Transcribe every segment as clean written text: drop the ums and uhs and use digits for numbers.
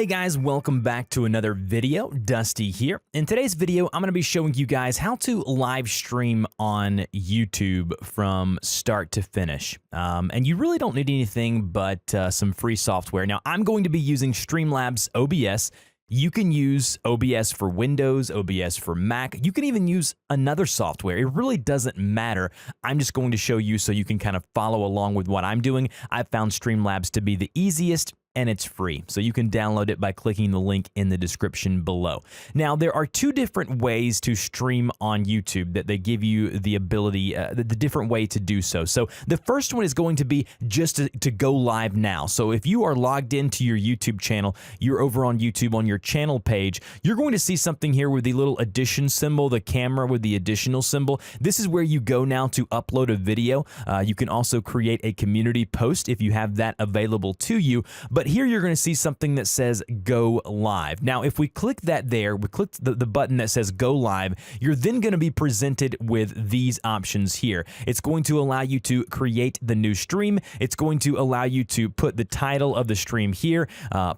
Hey guys, welcome back to another video. Dusty here. In today's video, I'm going to be showing you guys how to live stream on YouTube from start to finish. And you really don't need anything but some free software. Now, I'm going to be using Streamlabs OBS. You can use OBS for Windows, OBS for Mac. You can even use another software. It really doesn't matter. I'm just going to show you so you can kind of follow along with what I'm doing. I've found Streamlabs to be the easiest, and it's free. So you can download it by clicking the link in the description below. Now, there are two different ways to stream on YouTube that they give you the ability, the different way to do so. So the first one is going to be just to go live now. So if you are logged into your YouTube channel, you're over on YouTube on your channel page, you're going to see something here with the little addition symbol, the camera with the additional symbol. This is where you go now to upload a video. You can also create a community post if you have that available to you. But here you're going to see something that says go live. Now, if we click that there, we click the button that says go live, you're then going to be presented with these options here. It's going to allow you to create the new stream. It's going to allow you to put the title of the stream here,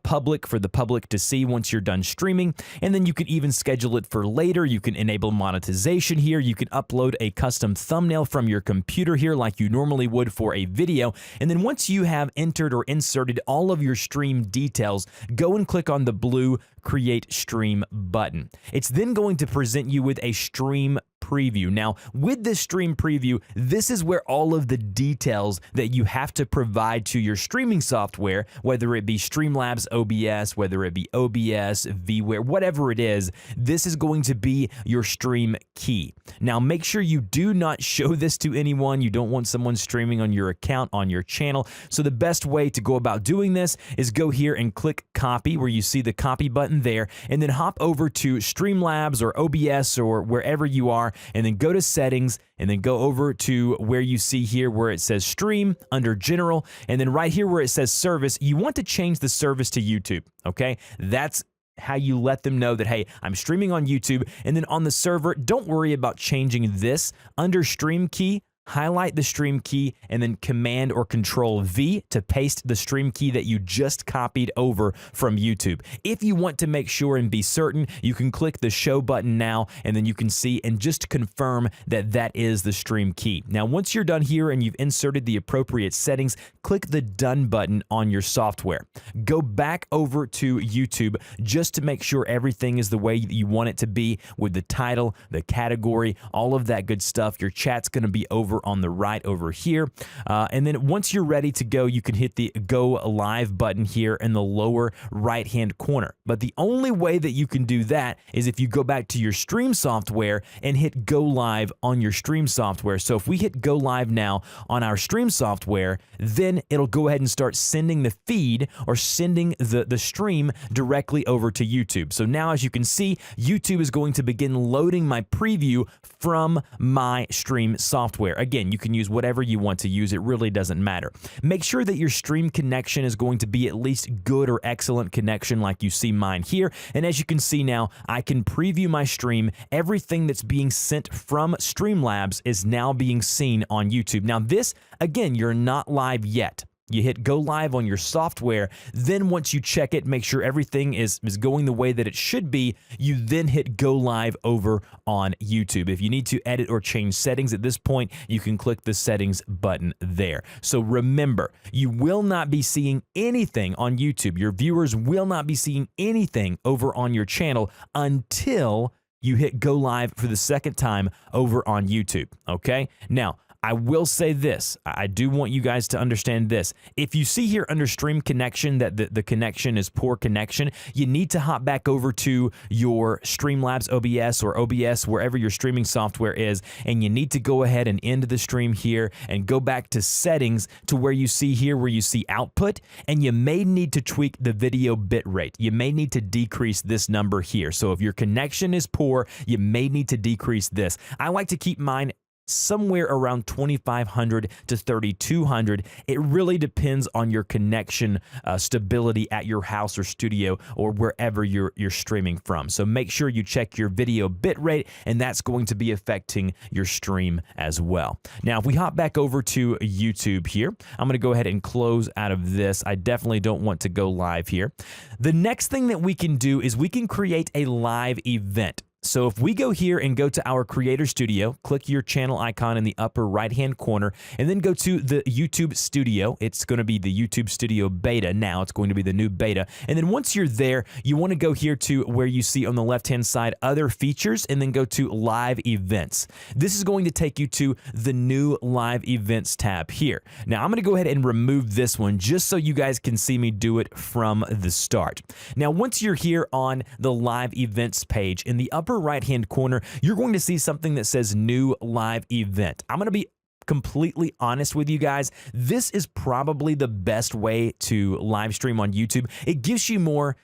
public for the public to see once you're done streaming. And then you can even schedule it for later. You can enable monetization here. You can upload a custom thumbnail from your computer here like you normally would for a video. And then once you have entered or inserted all of your stream details, go and click on the blue Create Stream button. It's then going to present you with a stream preview. Now, with this stream preview, this is where all of the details that you have to provide to your streaming software, whether it be Streamlabs OBS, whether it be OBS, VWare, whatever it is, this is going to be your stream key. Now, make sure you do not show this to anyone. You don't want someone streaming on your account, on your channel. So the best way to go about doing this is go here and click copy where you see the copy button there, and then hop over to Streamlabs or OBS or wherever you are, and then go to settings, and then go over to where you see here where it says stream under general, and then right here where it says service, you want to change the service to YouTube, okay? That's how you let them know that, hey, I'm streaming on YouTube. And then on the server, don't worry about changing this. Under stream key, highlight the stream key and then Command or Control V to paste the stream key that you just copied over from YouTube. If you want to make sure and be certain, you can click the show button now, and then you can see and just confirm that that is the stream key. Now, once you're done here and you've inserted the appropriate settings, click the done button on your software. Go back over to YouTube just to make sure everything is the way you want it to be with the title, the category, all of that good stuff. Your chat's going to be over on the right over here. And then once you're ready to go, you can hit the go live button here in the lower right hand corner. But the only way that you can do that is if you go back to your stream software and hit go live on your stream software. So if we hit go live now on our stream software, then it'll go ahead and start sending the feed or sending the stream directly over to YouTube. So now, as you can see, YouTube is going to begin loading my preview from my stream software. Again, you can use whatever you want to use. It really doesn't matter. Make sure that your stream connection is going to be at least good or excellent connection like you see mine here. And as you can see now, I can preview my stream. Everything that's being sent from Streamlabs is now being seen on YouTube. Now this, again, you're not live yet. You hit go live on your software. Then once you check it, make sure everything is going the way that it should be, you then hit go live over on YouTube. If you need to edit or change settings at this point, you can click the settings button there. So remember, you will not be seeing anything on YouTube. Your viewers will not be seeing anything over on your channel until you hit go live for the second time over on YouTube, okay? Now, I will say this. I do want you guys to understand this. If you see here under stream connection that the connection is poor connection, you need to hop back over to your Streamlabs OBS or OBS, wherever your streaming software is, and you need to go ahead and end the stream here and go back to settings to where you see here where you see output, and you may need to tweak the video bitrate. You may need to decrease this number here. So if your connection is poor, you may need to decrease this. I like to keep mine somewhere around 2,500 to 3,200. It really depends on your connection stability at your house or studio or wherever you're streaming from. So make sure you check your video bitrate, and that's going to be affecting your stream as well. Now, if we hop back over to YouTube here, I'm going to go ahead and close out of this. I definitely don't want to go live here. The next thing that we can do is we can create a live event. So if we go here and go to our Creator Studio, click your channel icon in the upper right-hand corner, and then go to the YouTube Studio. It's going to be the YouTube Studio Beta now. It's going to be the new beta. And then once you're there, you want to go here to where you see on the left-hand side, Other Features, and then go to Live Events. This is going to take you to the new Live Events tab here. Now, I'm going to go ahead and remove this one just so you guys can see me do it from the start. Now, once you're here on the Live Events page, in the upper right-hand corner, you're going to see something that says New Live Event. I'm going to be completely honest with you guys. This is probably the best way to live stream on YouTube. It gives you more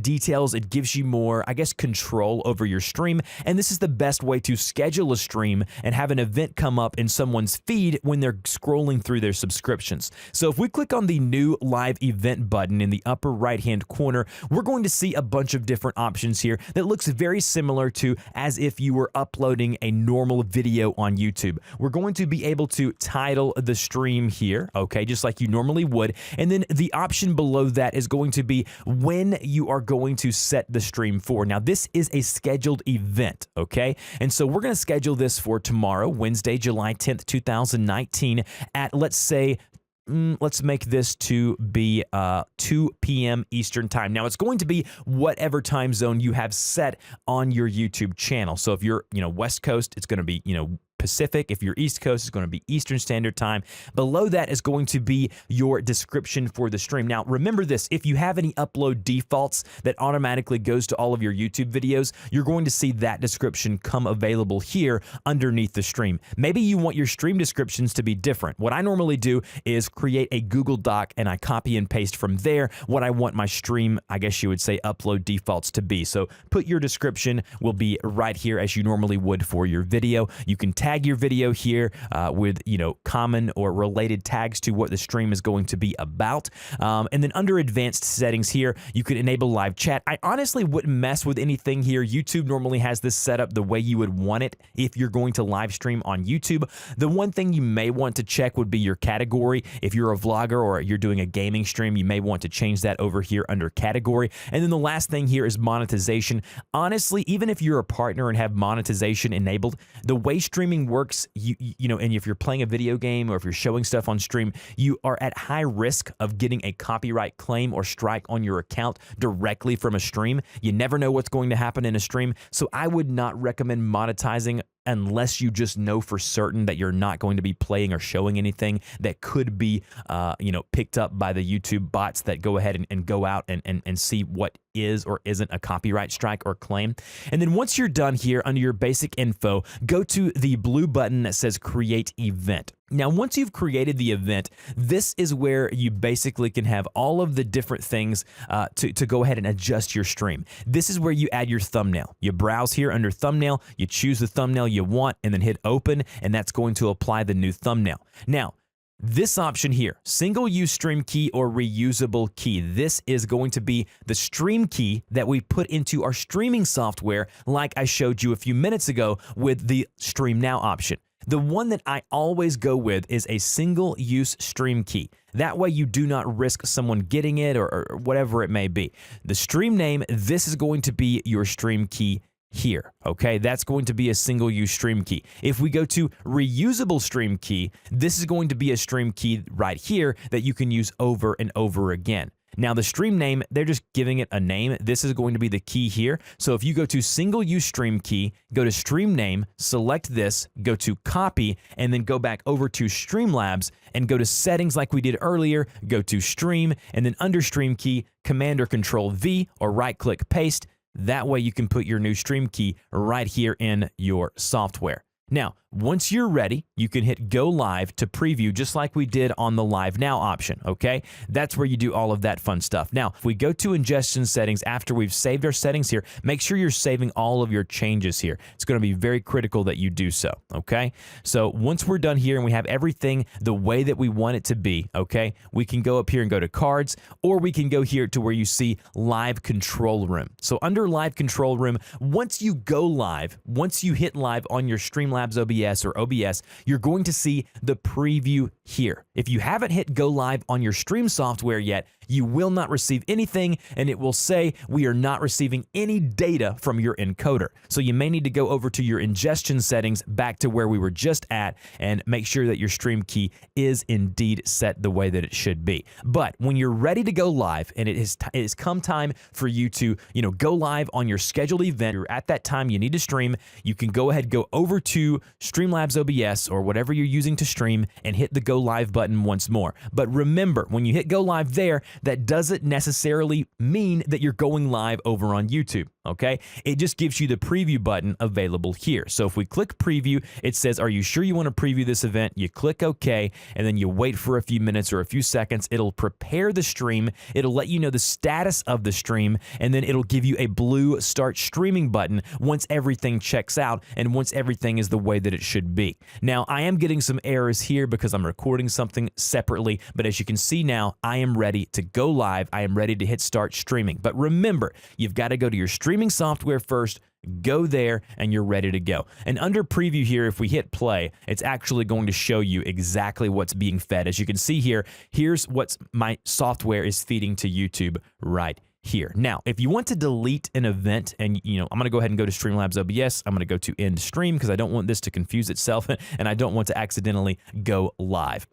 details. It gives you more, I guess, control over your stream. And this is the best way to schedule a stream and have an event come up in someone's feed when they're scrolling through their subscriptions. So if we click on the New Live Event button in the upper right-hand corner, we're going to see a bunch of different options here that looks very similar to as if you were uploading a normal video on YouTube. We're going to be able to title the stream here, okay, just like you normally would. And then the option below that is going to be when you are going to set the stream for. Now, this is a scheduled event, okay? And so we're going to schedule this for tomorrow, Wednesday, July 10th, 2019 at, let's say, let's make this to be 2 p.m. Eastern time. Now, it's going to be whatever time zone you have set on your YouTube channel. So if you're, West Coast, it's going to be, Pacific. If you're East Coast, it's going to be Eastern Standard Time. Below that is going to be your description for the stream. Now, remember this, if you have any upload defaults that automatically goes to all of your YouTube videos, you're going to see that description come available here underneath the stream. Maybe you want your stream descriptions to be different. What I normally do is create a Google Doc and I copy and paste from there what I want my stream, I guess you would say, upload defaults to be. So put your description will be right here as you normally would for your video. You can tag your video here with common or related tags to what the stream is going to be about. And then under advanced settings here, you can enable live chat. I honestly wouldn't mess with anything here. YouTube normally has this set up the way you would want it if you're going to live stream on YouTube. The one thing you may want to check would be your category. If you're a vlogger or you're doing a gaming stream, you may want to change that over here under category. And then the last thing here is monetization. Honestly, even if you're a partner and have monetization enabled, the way streaming works, and if you're playing a video game or if you're showing stuff on stream, you are at high risk of getting a copyright claim or strike on your account directly from a stream. You never know what's going to happen in a stream, so I would not recommend monetizing unless you just know for certain that you're not going to be playing or showing anything that could be, picked up by the YouTube bots that go ahead and go out and see what is or isn't a copyright strike or claim. And then once you're done here under your basic info, go to the blue button that says Create Event. Now, once you've created the event, this is where you basically can have all of the different things to go ahead and adjust your stream. This is where you add your thumbnail. You browse here under thumbnail, you choose the thumbnail you want, and then hit open, and that's going to apply the new thumbnail. Now, this option here, single use stream key or reusable key, this is going to be the stream key that we put into our streaming software like I showed you a few minutes ago with the Stream Now option. The one that I always go with is a single use stream key. That way you do not risk someone getting it or whatever it may be. The stream name, this is going to be your stream key here, okay? That's going to be a single-use stream key. If we go to reusable stream key, this is going to be a stream key right here that you can use over and over again. Now, the stream name, they're just giving it a name. This is going to be the key here. So if you go to single-use stream key, go to stream name, select this, go to copy, and then go back over to Streamlabs and go to settings like we did earlier, go to stream, and then under stream key, Command or Control V or right-click paste. That way you can put your new stream key right here in your software. Now, Once you're ready, you can hit go live to preview just like we did on the live now option, okay? That's where you do all of that fun stuff. Now, if we go to ingestion settings after we've saved our settings here, make sure you're saving all of your changes here. It's going to be very critical that you do so, okay? So once we're done here and we have everything the way that we want it to be, okay, we can go up here and go to cards, or we can go here to where you see live control room. So under live control room, once you go live, once you hit live on your Streamlabs OBS or OBS, you're going to see the preview here. If you haven't hit go live on your stream software yet, you will not receive anything, and it will say we are not receiving any data from your encoder. So you may need to go over to your ingestion settings back to where we were just at and make sure that your stream key is indeed set the way that it should be. But when you're ready to go live and it is come time for you to, go live on your scheduled event, or at that time you need to stream, you can go ahead, go over to Streamlabs OBS or whatever you're using to stream and hit the go live button once more. But remember, when you hit go live there, that doesn't necessarily mean that you're going live over on YouTube, okay? It just gives you the preview button available here. So if we click preview, it says, are you sure you want to preview this event? You click OK, and then you wait for a few minutes or a few seconds. It'll prepare the stream. It'll let you know the status of the stream, and then it'll give you a blue start streaming button once everything checks out and once everything is the way that it should be. Now, I am getting some errors here because I'm recording something separately, but as you can see now, I am ready to go live. I am ready to hit start streaming. But remember, you've got to go to your streaming software first, go there, and you're ready to go. And under preview here, if we hit play, it's actually going to show you exactly what's being fed. As you can see here, here's what my software is feeding to YouTube right here. Now, if you want to delete an event, and I'm going to go ahead and go to Streamlabs OBS, I'm going to go to end stream because I don't want this to confuse itself and I don't want to accidentally go live.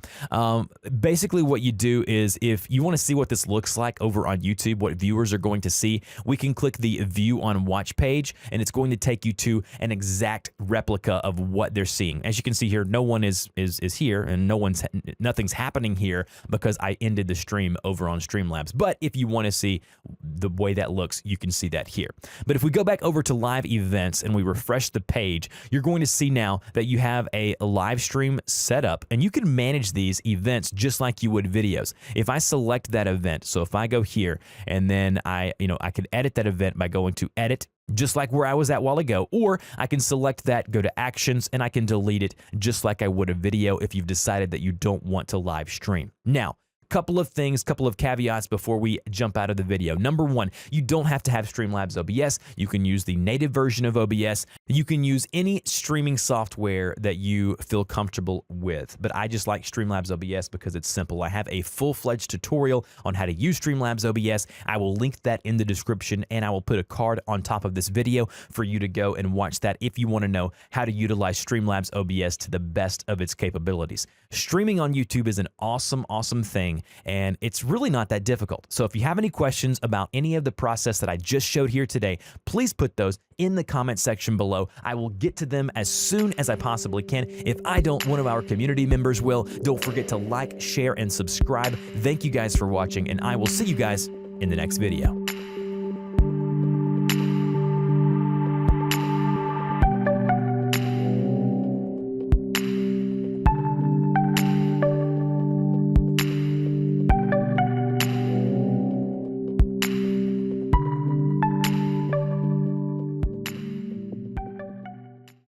Basically what you do is, if you want to see what this looks like over on YouTube, what viewers are going to see, we can click the view on watch page, and it's going to take you to an exact replica of what they're seeing. As you can see here, no one is here, and nothing's happening here because I ended the stream over on Streamlabs. But if you want to see the way that looks, you can see that here. But if we go back over to live events and we refresh the page, you're going to see now that you have a live stream set up, and you can manage these events just like you would videos. If I select that event, so if I go here and then I can edit that event by going to edit, just like where I was at a while ago, or I can select that, go to actions, and I can delete it just like I would a video if you've decided that you don't want to live stream. Now, couple of caveats before we jump out of the video. Number one, you don't have to have Streamlabs OBS. You can use the native version of OBS. You can use any streaming software that you feel comfortable with, but I just like Streamlabs OBS because it's simple. I have a full-fledged tutorial on how to use Streamlabs OBS. I will link that in the description, and I will put a card on top of this video for you to go and watch that if you want to know how to utilize Streamlabs OBS to the best of its capabilities. Streaming on YouTube is an awesome, awesome thing, and it's really not that difficult. So if you have any questions about any of the process that I just showed here today, please put those in the comment section below. I will get to them as soon as I possibly can. If I don't, one of our community members will. Don't forget to like, share, and subscribe. Thank you guys for watching, and I will see you guys in the next video.